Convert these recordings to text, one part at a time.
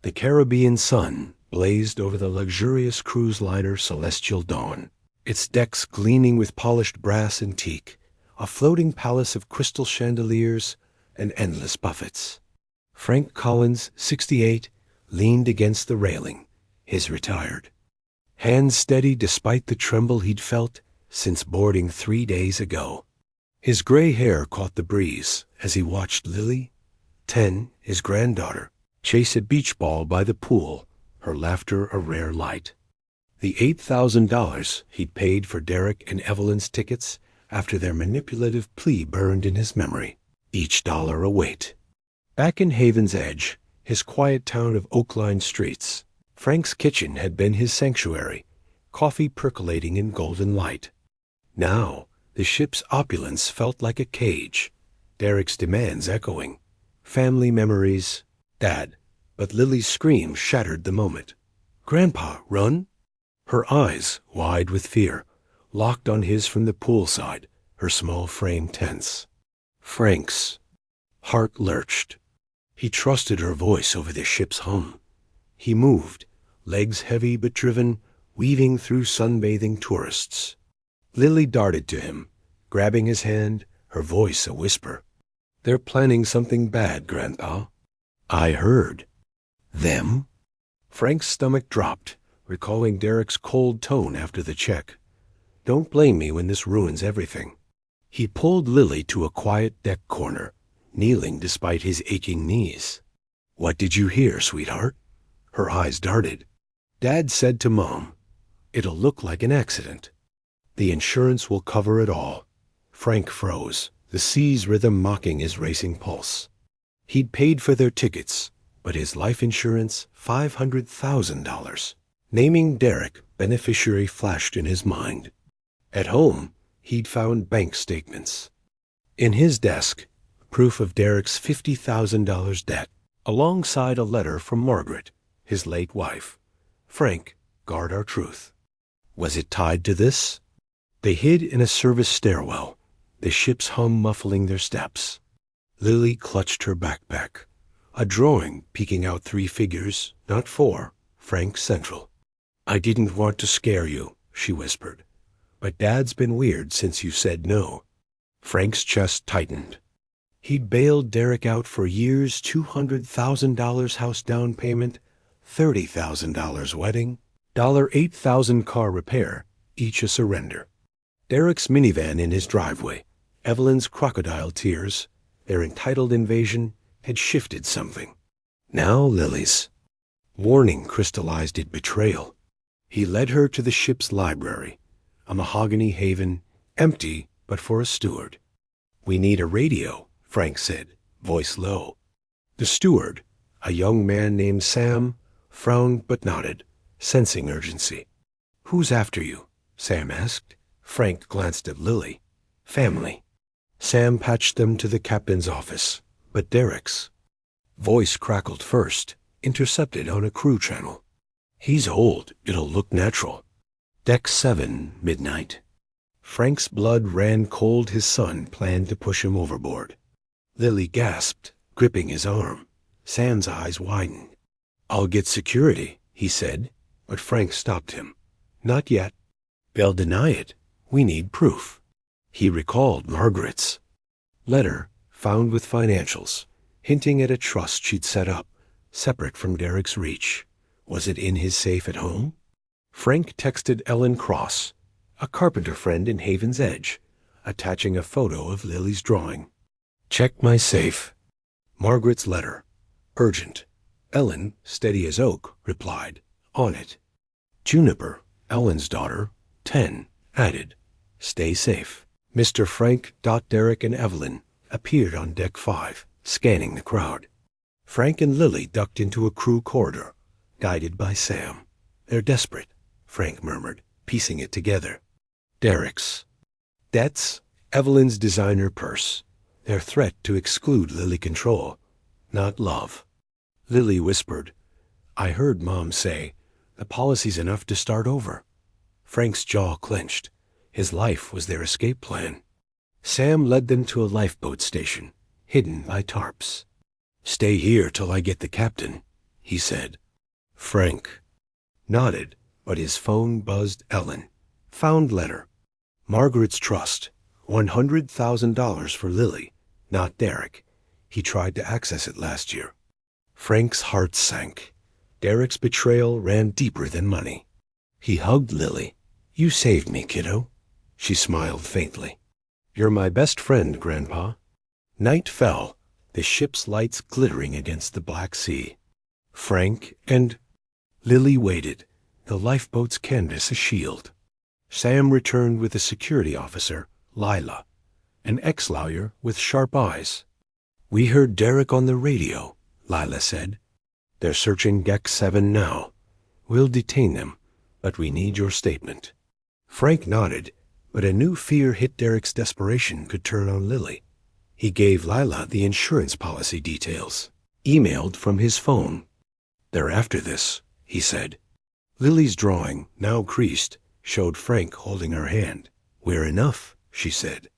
The Caribbean sun blazed over the luxurious cruise liner Celestial Dawn, its decks gleaming with polished brass and teak, a floating palace of crystal chandeliers and endless buffets. Frank Collins, 68, leaned against the railing, his retired. Hands steady despite the tremble he'd felt since boarding 3 days ago. His gray hair caught the breeze as he watched Lily, 10, his granddaughter, chase a beach ball by the pool, her laughter a rare light. The $8,000 he'd paid for Derek and Evelyn's tickets after their manipulative plea burned in his memory, each dollar a weight. Back in Haven's Edge, his quiet town of oak-lined streets, Frank's kitchen had been his sanctuary, coffee percolating in golden light. Now, the ship's opulence felt like a cage, Derek's demands echoing. Family memories, Dad, but Lily's scream shattered the moment. Grandpa, run! Her eyes, wide with fear, locked on his from the poolside, her small frame tense. Frank's heart lurched. He trusted her voice over the ship's hum. He moved, legs heavy but driven, weaving through sunbathing tourists. Lily darted to him, grabbing his hand, her voice a whisper. They're planning something bad, Grandpa. I heard. Them? Frank's stomach dropped, recalling Derek's cold tone after the check. Don't blame me when this ruins everything. He pulled Lily to a quiet deck corner, kneeling despite his aching knees. What did you hear, sweetheart? Her eyes darted. Dad said to Mom, it'll look like an accident. The insurance will cover it all. Frank froze, the sea's rhythm mocking his racing pulse. He'd paid for their tickets, but his life insurance, $500,000. Naming Derek beneficiary flashed in his mind. At home, he'd found bank statements. In his desk, proof of Derek's $50,000 debt, alongside a letter from Margaret, his late wife. Frank, guard our truth. Was it tied to this? They hid in a service stairwell, the ship's hum muffling their steps. Lily clutched her backpack, a drawing peeking out 3 figures, not 4, Frank central. I didn't want to scare you, she whispered, but Dad's been weird since you said no. Frank's chest tightened. He'd bailed Derek out for years, $200,000 house down payment, $30,000 wedding, $8,000 car repair, each a surrender. Derek's minivan in his driveway, Evelyn's crocodile tears, their entitled invasion had shifted something. Now Lily's. Warning crystallized in betrayal. He led her to the ship's library, a mahogany haven, empty but for a steward. We need a radio, Frank said, voice low. The steward, a young man named Sam, frowned but nodded, sensing urgency. Who's after you? Sam asked. Frank glanced at Lily. Family. Sam patched them to the captain's office, but Derek's voice crackled first, intercepted on a crew channel. He's old, it'll look natural. Deck 7, midnight. Frank's blood ran cold. His son planned to push him overboard. Lily gasped, gripping his arm. Sam's eyes widened. I'll get security, he said, but Frank stopped him. Not yet. They'll deny it. We need proof. He recalled Margaret's letter, found with financials, hinting at a trust she'd set up, separate from Derek's reach. Was it in his safe at home? Frank texted Ellen Cross, a carpenter friend in Haven's Edge, attaching a photo of Lily's drawing. Check my safe. Margaret's letter. Urgent. Ellen, steady as oak, replied. On it. Juniper, Ellen's daughter, 10, added. Stay safe. Mr. Frank, Derek, and Evelyn appeared on deck 5, scanning the crowd. Frank and Lily ducked into a crew corridor, guided by Sam. They're desperate, Frank murmured, piecing it together. Derek's debts, Evelyn's designer purse, their threat to exclude Lily control, not love. Lily whispered, I heard Mom say, the policy's enough to start over. Frank's jaw clenched. His life was their escape plan. Sam led them to a lifeboat station, hidden by tarps. Stay here till I get the captain. he said. Frank nodded, but his phone buzzed. Ellen. Found letter. Margaret's trust. $100,000 for Lily, not Derek. He tried to access it last year. Frank's heart sank. Derek's betrayal ran deeper than money. He hugged Lily. You saved me, kiddo. She smiled faintly. You're my best friend, Grandpa. Night fell, the ship's lights glittering against the black sea. Frank and Lily waited, the lifeboat's canvas a shield. Sam returned with a security officer, Lila, an ex-lawyer with sharp eyes. We heard Derek on the radio, Lila said. They're searching Deck 7 now. We'll detain them, but we need your statement. Frank nodded, but a new fear hit Derek's desperation could turn on Lily. He gave Lila the insurance policy details, emailed from his phone. They're after this, he said. Lily's drawing, now creased, showed Frank holding her hand. We're enough, she said.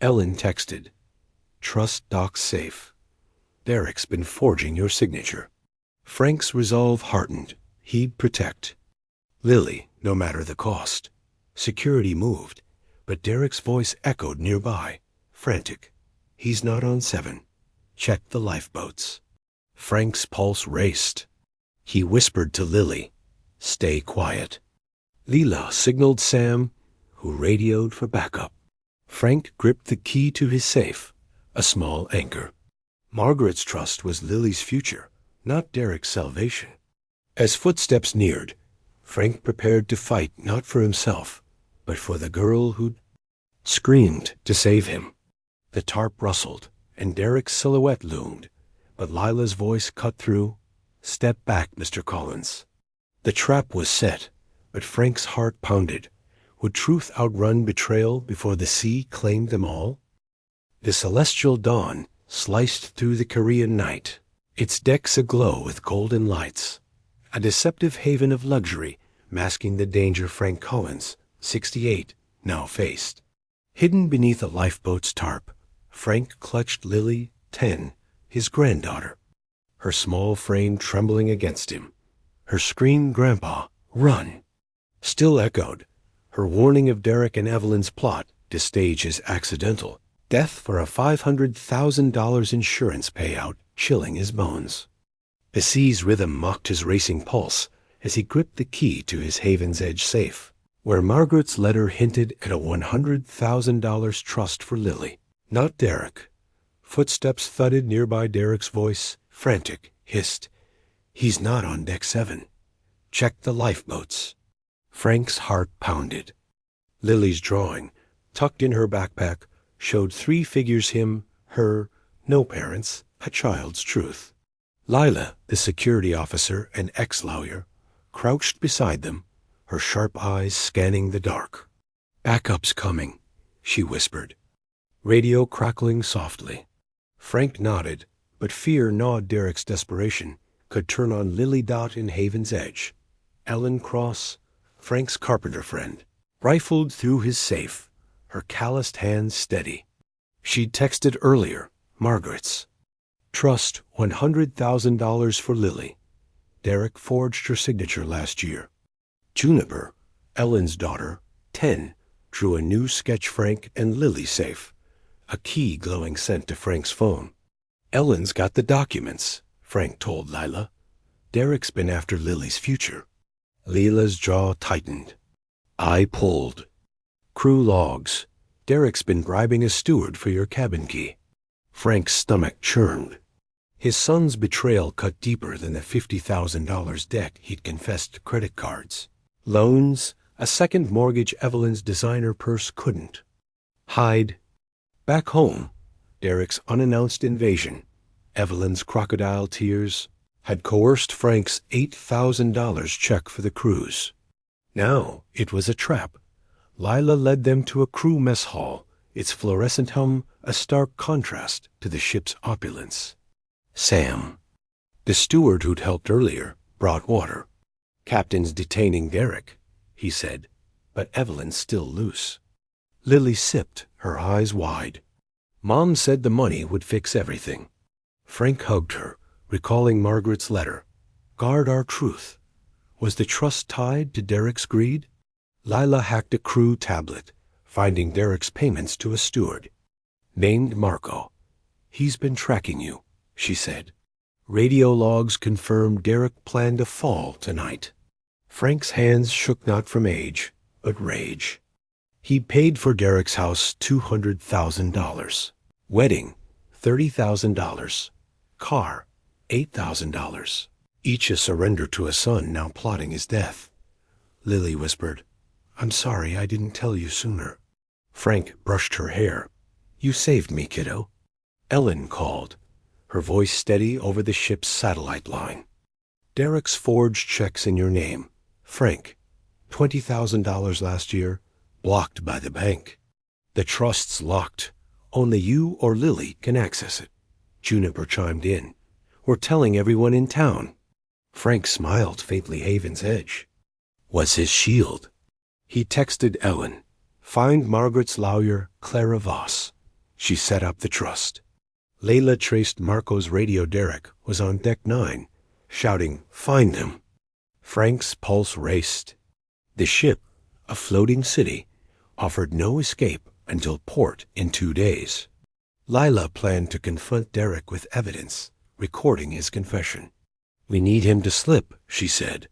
Ellen texted. Trust Doc's safe. Derek's been forging your signature. Frank's resolve hardened. He'd protect Lily, no matter the cost. Security moved, but Derek's voice echoed nearby, frantic. He's not on 7. Check the lifeboats. Frank's pulse raced. He whispered to Lily, stay quiet. Lila signaled Sam, who radioed for backup. Frank gripped the key to his safe, a small anchor. Margaret's trust was Lily's future, not Derek's salvation. As footsteps neared, Frank prepared to fight not for himself, but for the girl who'd screamed to save him. The tarp rustled, and Derek's silhouette loomed, but Lila's voice cut through. Step back, Mr. Collins. The trap was set, but Frank's heart pounded. Would truth outrun betrayal before the sea claimed them all? The celestial dawn sliced through the Korean night, its decks aglow with golden lights, a deceptive haven of luxury masking the danger Frank Collins, 68, now faced. Hidden beneath a lifeboat's tarp, Frank clutched Lily, 10, his granddaughter, her small frame trembling against him. Her scream, Grandpa, run, still echoed, her warning of Derek and Evelyn's plot to stage his accidental death for a $500,000 insurance payout chilling his bones. The sea's rhythm mocked his racing pulse as he gripped the key to his Haven's Edge safe, where Margaret's letter hinted at a $100,000 trust for Lily, not Derek. Footsteps thudded nearby. Derek's voice, frantic, hissed, He's not on Deck 7. Check the lifeboats. Frank's heart pounded. Lily's drawing, tucked in her backpack, showed 3 figures, him, her, no parents, a child's truth. Lila, the security officer and ex-lawyer, crouched beside them, her sharp eyes scanning the dark. Backup's coming, she whispered. Radio crackling softly. Frank nodded, but fear gnawed Derek's desperation, could turn on Lily Dot in Haven's Edge. Ellen Cross, Frank's carpenter friend, rifled through his safe, her calloused hands steady. She'd texted earlier, Margaret's. Trust $100,000 for Lily. Derek forged her signature last year. Juniper, Ellen's daughter, 10, drew a new sketch Frank and Lily safe, a key glowing sent to Frank's phone. Ellen's got the documents, Frank told Lila. Derek's been after Lily's future. Lila's jaw tightened. I pulled. Crew logs. Derek's been bribing a steward for your cabin key. Frank's stomach churned. His son's betrayal cut deeper than the $50,000 debt he'd confessed to credit cards. Loans, a second mortgage Evelyn's designer purse couldn't hide. Back home, Derek's unannounced invasion, Evelyn's crocodile tears, had coerced Frank's $8,000 check for the cruise. Now it was a trap. Lila led them to a crew mess hall, its fluorescent hum a stark contrast to the ship's opulence. Sam, the steward who'd helped earlier, brought water. Captain's detaining Derek, he said, but Evelyn's still loose. Lily sipped, her eyes wide. Mom said the money would fix everything. Frank hugged her, recalling Margaret's letter. Guard our truth. Was the trust tied to Derek's greed? Lila hacked a crew tablet, finding Derek's payments to a steward. Named Marco. He's been tracking you, she said. Radio logs confirmed Derek planned a fall tonight. Frank's hands shook not from age, but rage. He paid for Derek's house $200,000. Wedding, $30,000. Car, $8,000. Each a surrender to a son now plotting his death. Lily whispered, "I'm sorry I didn't tell you sooner." Frank brushed her hair. "You saved me, kiddo." Ellen called, her voice steady over the ship's satellite line. "Derek's forged checks in your name. Frank, $20,000 last year, blocked by the bank. The trust's locked. Only you or Lily can access it." Juniper chimed in. "We're telling everyone in town." Frank smiled faintly Haven's edge. Was his shield. He texted Ellen, "Find Margaret's lawyer, Clara Voss." She set up the trust. Layla traced Marco's radio. Derek was on deck 9, shouting, "Find him." Frank's pulse raced. The ship, a floating city, offered no escape until port in 2 days. Lila planned to confront Derek with evidence, recording his confession. "We need him to slip," she said.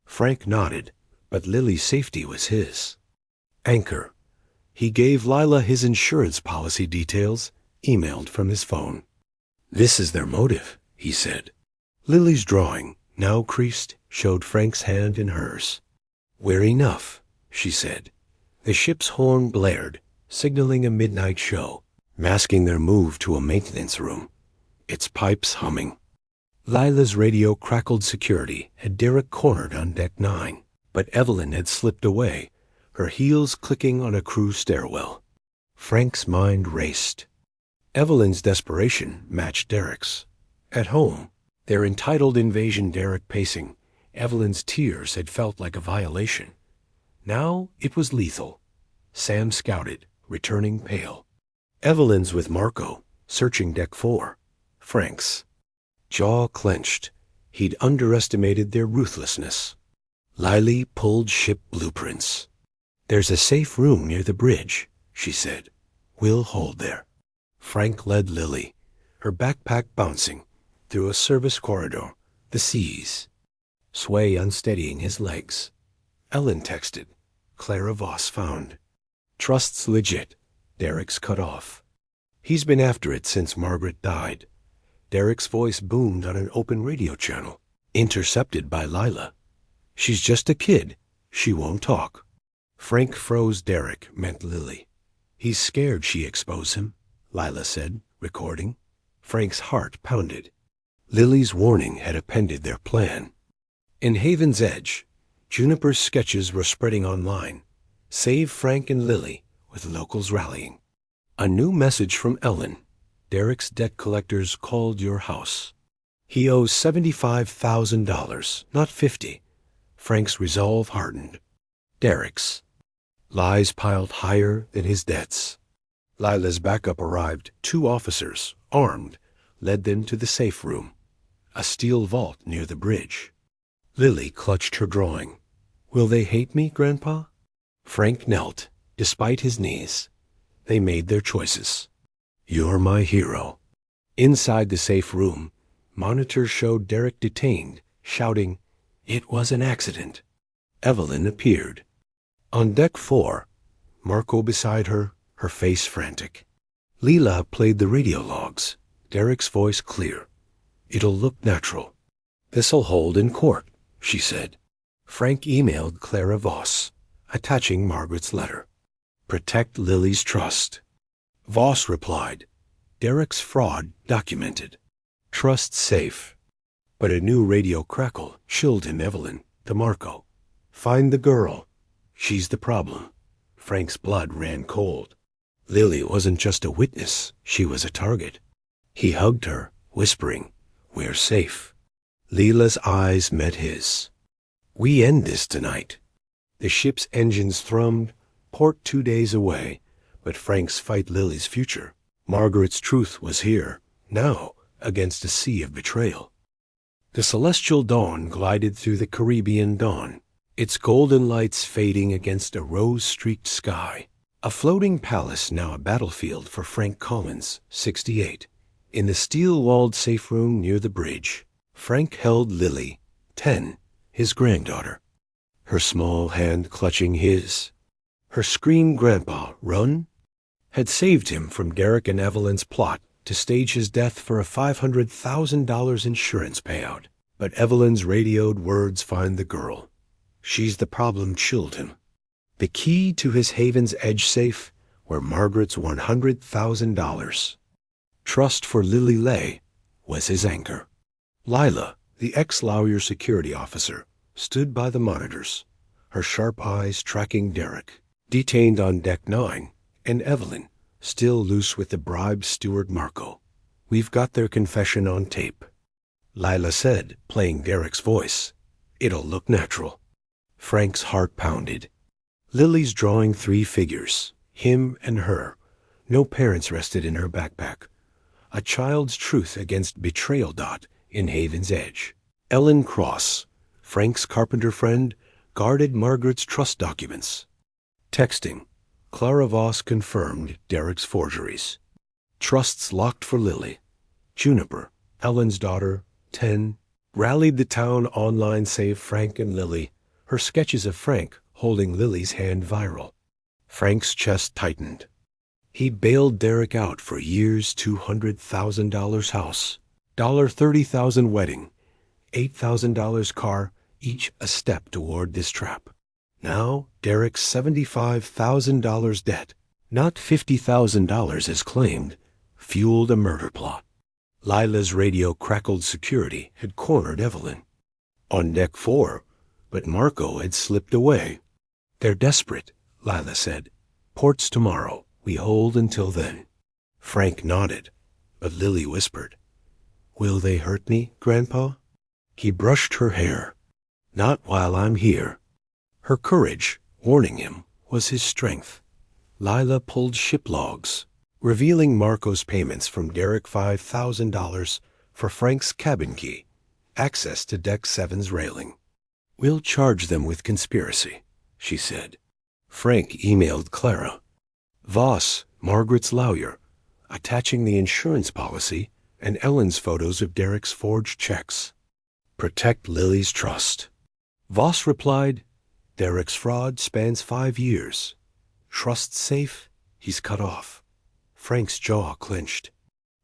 Frank nodded, but Lily's safety was his. Anchor. He gave Lila his insurance policy details, emailed from his phone. "This is their motive," he said. Lily's drawing, now creased, showed Frank's hand in hers. "We're enough," she said. The ship's horn blared, signaling a midnight show, masking their move to a maintenance room, its pipes humming. Lila's radio crackled security had Derek cornered on deck 9, but Evelyn had slipped away, her heels clicking on a crew stairwell. Frank's mind raced. Evelyn's desperation matched Derek's. At home, their entitled invasion Derek pacing, Evelyn's tears had felt like a violation. Now it was lethal. Sam scouted, returning pale. Evelyn's with Marco, searching deck 4. Frank's. Jaw clenched. He'd underestimated their ruthlessness. Lily pulled ship blueprints. "There's a safe room near the bridge," she said. "We'll hold there." Frank led Lily, her backpack bouncing, through a service corridor, the seas. Sway unsteadying his legs. Ellen texted. Clara Voss found. "Trust's legit. Derek's cut off. He's been after it since Margaret died." Derek's voice boomed on an open radio channel, intercepted by Lila. "She's just a kid. She won't talk." Frank froze. Derek meant Lily. "He's scared she expose him," Lila said, recording. Frank's heart pounded. Lily's warning had appended their plan. In Haven's Edge, Juniper's sketches were spreading online. Save Frank and Lily, with locals rallying. A new message from Ellen. Derek's debt collectors called your house. He owes $75,000, not 50. Frank's resolve hardened. Derek's. Lies piled higher than his debts. Lila's backup arrived. 2 officers, armed, led them to the safe room, a steel vault near the bridge. Lily clutched her drawing. "Will they hate me, Grandpa?" Frank knelt, despite his knees. They made their choices. "You're my hero." Inside the safe room, monitors showed Derek detained, shouting, "It was an accident." Evelyn appeared. On deck 4, Marco beside her, her face frantic. Lila played the radio logs, Derek's voice clear. "It'll look natural." "This'll hold in court," she said. Frank emailed Clara Voss, attaching Margaret's letter. "Protect Lily's trust." Voss replied, "Derek's fraud documented. Trust safe." But a new radio crackle chilled him. Evelyn, to Marco. "Find the girl. She's the problem." Frank's blood ran cold. Lily wasn't just a witness, she was a target. He hugged her, whispering, "We're safe." Leela's eyes met his. "We end this tonight." The ship's engines thrummed, port 2 days away, but Frank's fight Lily's future. Margaret's truth was here, now, against a sea of betrayal. The celestial dawn glided through the Caribbean dawn, its golden lights fading against a rose-streaked sky. A floating palace, now a battlefield for Frank Collins, 68. In the steel-walled safe room near the bridge, Frank held Lily, 10, his granddaughter, her small hand clutching his. Her screamed grandpa, Run, had saved him from Derek and Evelyn's plot to stage his death for a $500,000 insurance payout. But Evelyn's radioed words find the girl. She's the problem chilled him. The key to his Haven's Edge safe were Margaret's $100,000. Trust for Lily lay was his anchor. Lila, the ex-Lawyer security officer, stood by the monitors, her sharp eyes tracking Derek, detained on Deck 9, and Evelyn, still loose with the bribed steward Marco. We've got their confession on tape. Lila said, playing Derek's voice. It'll look natural. Frank's heart pounded. Lily's drawing 3 figures, him and her. No parents rested in her backpack. A child's truth against betrayal. In Haven's Edge. Ellen Cross, Frank's carpenter friend, guarded Margaret's trust documents. Texting. Clara Voss confirmed Derek's forgeries. Trusts locked for Lily. Juniper, Ellen's daughter, 10, rallied the town online save Frank and Lily, her sketches of Frank holding Lily's hand viral. Frank's chest tightened. He'd bailed Derek out for years' $200,000 house, $30,000 wedding, $8,000 car, each a step toward this trap. Now Derek's $75,000 debt, not $50,000 as claimed, fueled a murder plot. Lila's radio crackled security had cornered Evelyn. On Deck 4, but Marco had slipped away. They're desperate, Lila said. Ports tomorrow. We hold until then. Frank nodded, but Lily whispered, Will they hurt me, Grandpa? He brushed her hair. Not while I'm here. Her courage, warning him, was his strength. Lila pulled ship logs, revealing Marco's payments from Derek $5,000 for Frank's cabin key, access to Deck 7's railing. We'll charge them with conspiracy, she said. Frank emailed Clara. Voss, Margaret's lawyer, attaching the insurance policy and Ellen's photos of Derek's forged checks. Protect Lily's trust. Voss replied, Derek's fraud spans 5 years. Trust safe, he's cut off. Frank's jaw clenched.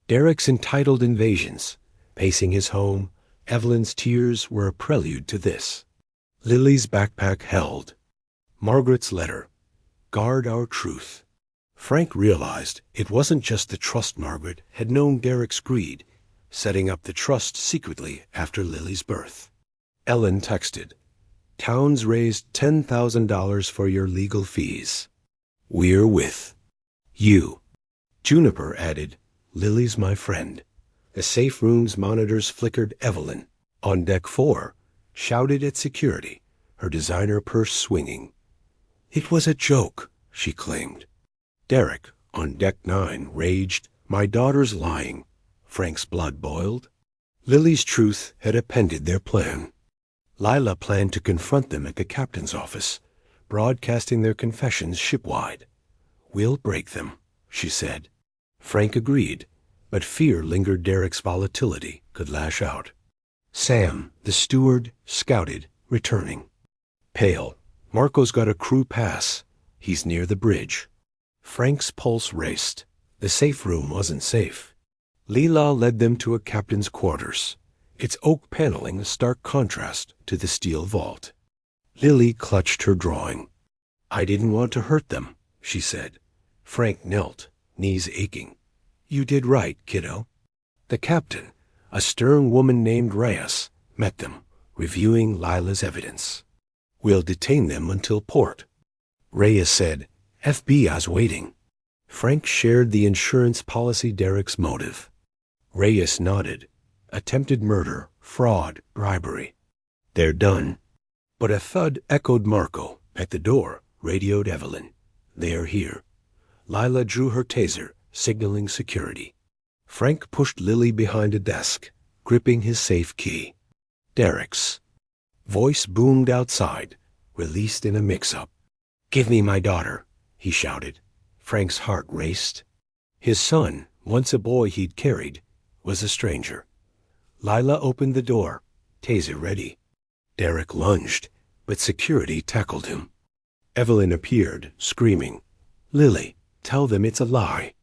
Derek's entitled invasions, pacing his home, Evelyn's tears were a prelude to this. Lily's backpack held. Margaret's letter. Guard our truth. Frank realized it wasn't just the trust Margaret had known Derek's greed, setting up the trust secretly after Lily's birth. Ellen texted, Towns raised $10,000 for your legal fees. We're with you. Juniper added, Lily's my friend. The safe room's monitors flickered Evelyn. On Deck 4, shouted at security, her designer purse swinging. It was a joke, she claimed. Derek, on Deck 9, raged, My daughter's lying. Frank's blood boiled. Lily's truth had appended their plan. Lila planned to confront them at the captain's office, broadcasting their confessions shipwide. We'll break them, she said. Frank agreed, but fear lingered. Derek's volatility could lash out. Sam, the steward, scouted, returning. Pale, Marco's got a crew pass. He's near the bridge. Frank's pulse raced. The safe room wasn't safe. Lila led them to a captain's quarters, its oak paneling a stark contrast to the steel vault. Lily clutched her drawing. I didn't want to hurt them, she said. Frank knelt, knees aching. You did right, kiddo. The captain, a stern woman named Reyes, met them, reviewing Lila's evidence. We'll detain them until port. Reyes said, FBI's waiting. Frank shared the insurance policy Derek's motive. Reyes nodded. Attempted murder, fraud, bribery. They're done. But a thud echoed. Marco, at the door, radioed Evelyn. They're here. Lila drew her taser, signaling security. Frank pushed Lily behind a desk, gripping his safe key. Derek's voice boomed outside, released in a mix-up. "Give me my daughter," he shouted. Frank's heart raced. His son, once a boy he'd carried, was a stranger. Lila opened the door, taser ready. Derek lunged, but security tackled him. Evelyn appeared, screaming, "Lily, tell them it's a lie."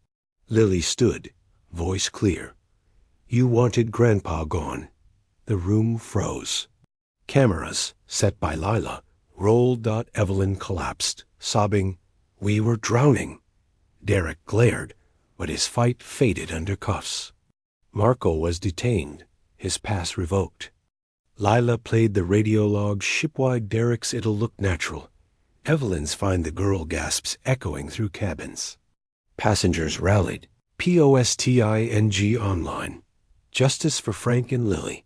Lily stood, voice clear. "You wanted Grandpa gone." The room froze. Cameras, set by Lila, rolled. Evelyn collapsed, sobbing, "We were drowning." Derek glared, but his fight faded under cuffs. Marco was detained, his pass revoked. Lila played the radio log shipwide. Derek's "It'll look natural." Evelyn's "Find the girl" gasps echoing through cabins. Passengers rallied. POSTING online. Justice for Frank and Lily.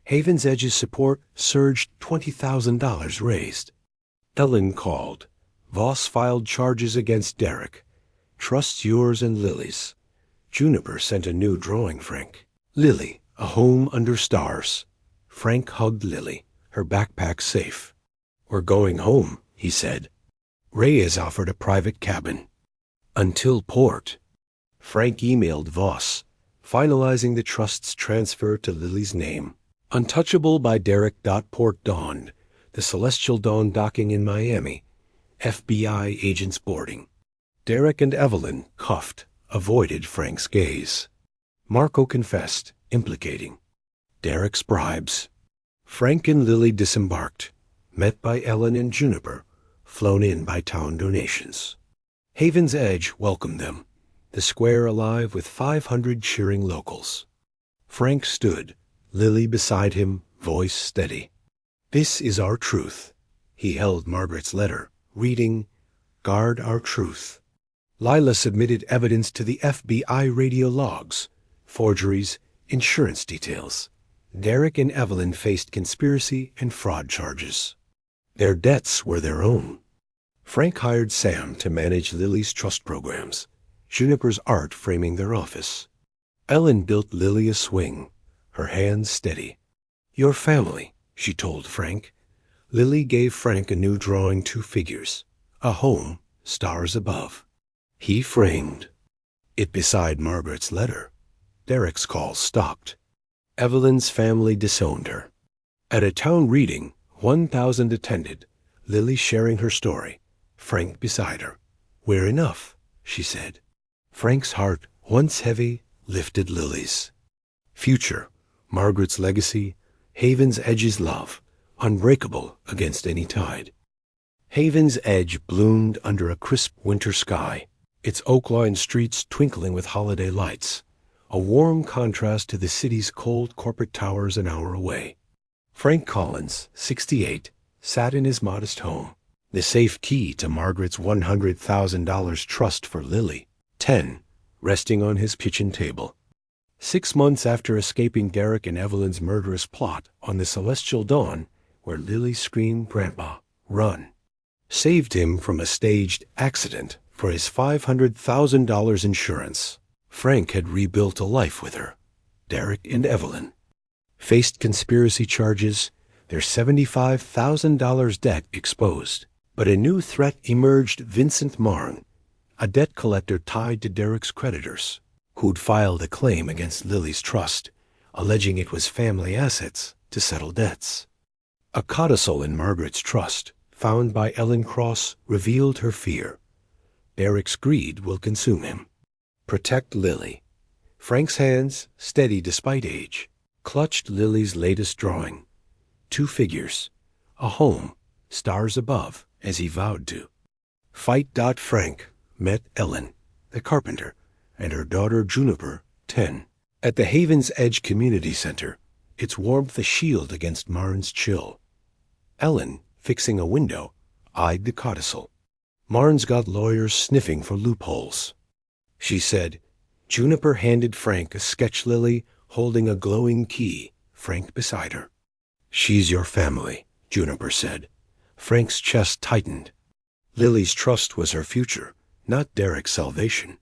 Haven's Edge's support surged. $20,000 raised. Ellen called. Voss filed charges against Derek. Trust yours and Lily's. Juniper sent a new drawing. Frank. Lily, a home under stars. Frank hugged Lily, her backpack safe. "We're going home," he said. "Ray has offered a private cabin. Until port." Frank emailed Voss, finalizing the trust's transfer to Lily's name. Untouchable by Derek. Port dawned. The Celestial Dawn docking in Miami. FBI agents boarding. Derek and Evelyn, cuffed, avoided Frank's gaze. Marco confessed, implicating Derek's bribes. Frank and Lily disembarked, met by Ellen and Juniper, flown in by town donations. Haven's Edge welcomed them, the square alive with 500 cheering locals. Frank stood, Lily beside him, voice steady. "This is our truth." He held Margaret's letter, reading, "Guard our truth." Lila submitted evidence to the FBI radio logs, forgeries, insurance details. Derek and Evelyn faced conspiracy and fraud charges. Their debts were their own. Frank hired Sam to manage Lily's trust programs, Juniper's art framing their office. Ellen built Lily a swing, her hands steady. "Your family," she told Frank. Lily gave Frank a new drawing, 2 figures, a home, stars above. He framed it beside Margaret's letter. Derek's call stopped. Evelyn's family disowned her. At a town reading, 1,000 attended, Lily sharing her story, Frank beside her. "We're enough," she said. Frank's heart, once heavy, lifted Lily's. Future, Margaret's legacy, Haven's Edge's love, unbreakable against any tide. Haven's Edge bloomed under a crisp winter sky, its oak-lined streets twinkling with holiday lights, a warm contrast to the city's cold corporate towers an hour away. Frank Collins, 68, sat in his modest home, the safe key to Margaret's $100,000 trust for Lily, 10, resting on his kitchen table. 6 months after escaping Derek and Evelyn's murderous plot on the Celestial Dawn, where Lily screamed, "Grandpa, run," saved him from a staged accident for his $500,000 insurance. Frank had rebuilt a life with her. Derek and Evelyn faced conspiracy charges, their $75,000 debt exposed. But a new threat emerged. Vincent Marne, a debt collector tied to Derek's creditors, who'd filed a claim against Lily's trust, alleging it was family assets to settle debts. A codicil in Margaret's trust, found by Ellen Cross, revealed her fear. Derek's greed will consume him. Protect Lily. Frank's hands, steady despite age, clutched Lily's latest drawing. 2 figures, a home, stars above, as he vowed to. Fight. Frank met Ellen, the carpenter, and her daughter Juniper, 10, at the Haven's Edge Community Center, its warmth a shield against Marne's chill. Ellen, fixing a window, eyed the codicil. Marne's got lawyers sniffing for loopholes. She said. Juniper handed Frank a sketch. Lily holding a glowing key, Frank beside her. "She's your family," Juniper said. Frank's chest tightened. Lily's trust was her future, not Derek's salvation.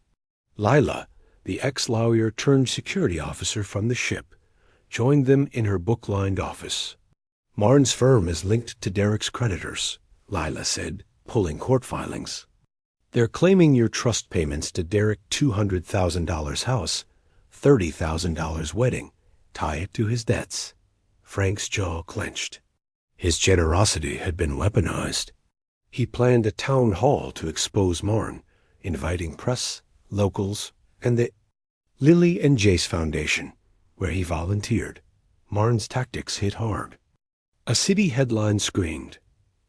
Lila, the ex-lawyer turned security officer from the ship, joined them in her book-lined office. "Marne's firm is linked to Derek's creditors," Lila said, pulling court filings. "They're claiming your trust payments to Derek $200,000 house, $30,000 wedding, tie it to his debts." Frank's jaw clenched. His generosity had been weaponized. He planned a town hall to expose Marne, inviting press, locals, and the Lily and Jace Foundation, where he volunteered. Marne's tactics hit hard. A city headline screamed,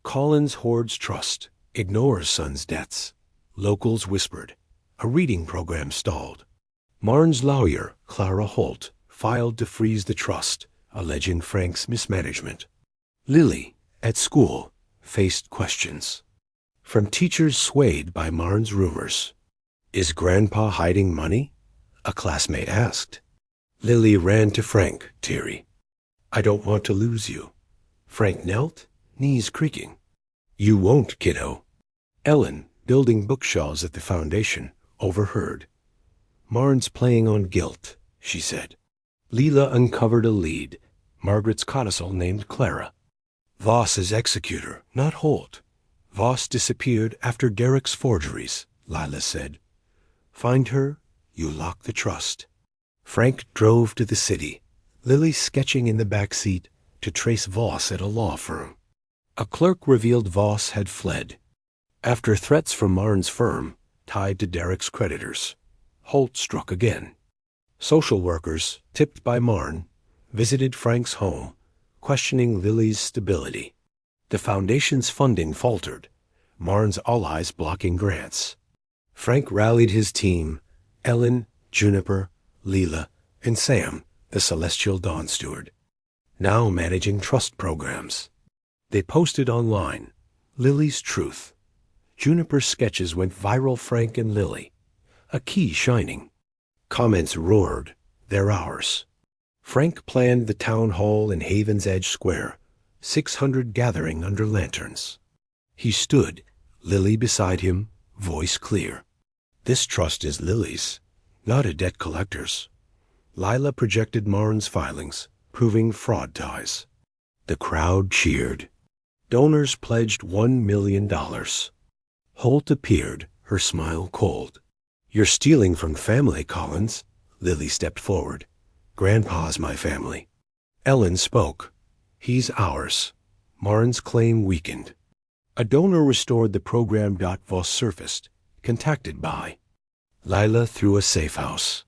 "Collins hoards trust, ignores son's debts." Locals whispered. A reading program stalled. Marne's lawyer, Clara Holt, filed to freeze the trust, alleging Frank's mismanagement. Lily, at school, faced questions from teachers swayed by Marne's rumors. "Is Grandpa hiding money?" a classmate asked. Lily ran to Frank, teary. "I don't want to lose you." Frank knelt, knees creaking. "You won't, kiddo." Ellen, building bookshelves at the foundation, overheard. "Marne's playing on guilt," she said. Leela uncovered a lead. Margaret's codicil named Clara. "Voss is executor, not Holt. Voss disappeared after Derek's forgeries," Lila said. "Find her, you lock the trust." Frank drove to the city, Lily sketching in the back seat to trace Voss at a law firm. A clerk revealed Voss had fled after threats from Marne's firm tied to Derek's creditors. Holt struck again. Social workers, tipped by Marne, visited Frank's home, questioning Lily's stability. The foundation's funding faltered, Marne's allies blocking grants. Frank rallied his team, Ellen, Juniper, Leela, and Sam, the Celestial Dawn Steward, now managing trust programs. They posted online, Lily's Truth. Juniper's sketches went viral. Frank and Lily, a key shining. Comments roared, "They're ours." Frank planned the town hall in Haven's Edge Square, 600 gathering under lanterns. He stood, Lily beside him, voice clear. "This trust is Lily's, not a debt collector's." Lila projected Marne's filings, proving fraud ties. The crowd cheered. Donors pledged $1 million. Holt appeared, her smile cold. "You're stealing from family, Collins." Lily stepped forward. "Grandpa's my family." Ellen spoke. "He's ours." Marne's claim weakened. A donor restored the program. Voss surfaced, contacted by Lila through a safe house.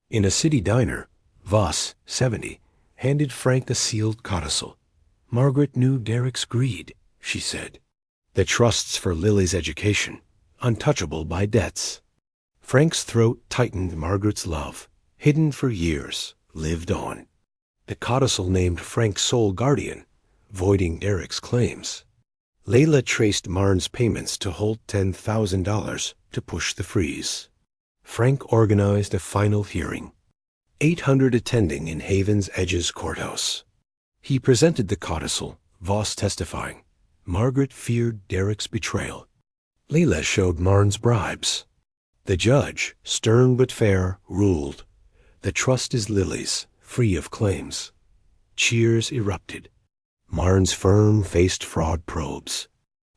In a city diner, Voss, 70, handed Frank a sealed codicil. "Margaret knew Derek's greed," she said. "The trust's for Lily's education, untouchable by debts." Frank's throat tightened. Margaret's love, hidden for years, lived on. The codicil named Frank sole guardian, voiding Derek's claims. Layla traced Marne's payments to Holt $10,000 to push the freeze. Frank organized a final hearing. 800 attending in Haven's Edge's courthouse. He presented the codicil, Voss testifying. Margaret feared Derek's betrayal. Layla showed Marne's bribes. The judge, stern but fair, ruled. The trust is Lily's, free of claims. Cheers erupted. Marne's firm faced fraud probes.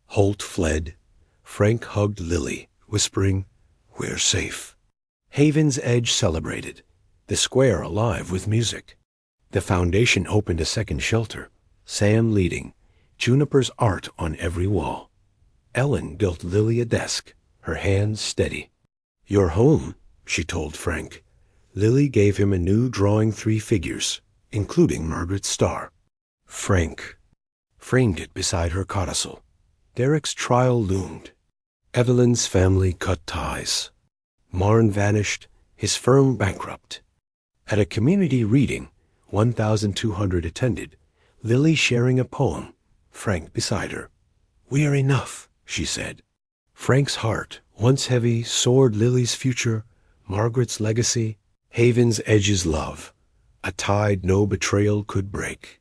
Holt fled. Frank hugged Lily, whispering, "We're safe." Haven's Edge celebrated, the square alive with music. The foundation opened a second shelter, Sam leading, Juniper's art on every wall. Ellen built Lily a desk, her hands steady. "You're home," she told Frank. Lily gave him a new drawing, 3 figures, including Margaret's star. Frank framed it beside her codicil. Derek's trial loomed. Evelyn's family cut ties. Marne vanished, his firm bankrupt. At a community reading, 1,200 attended, Lily sharing a poem, Frank beside her. "We're enough," she said. Frank's heart, once heavy, soared. Lily's future, Margaret's legacy, Haven's Edge's love, a tide no betrayal could break.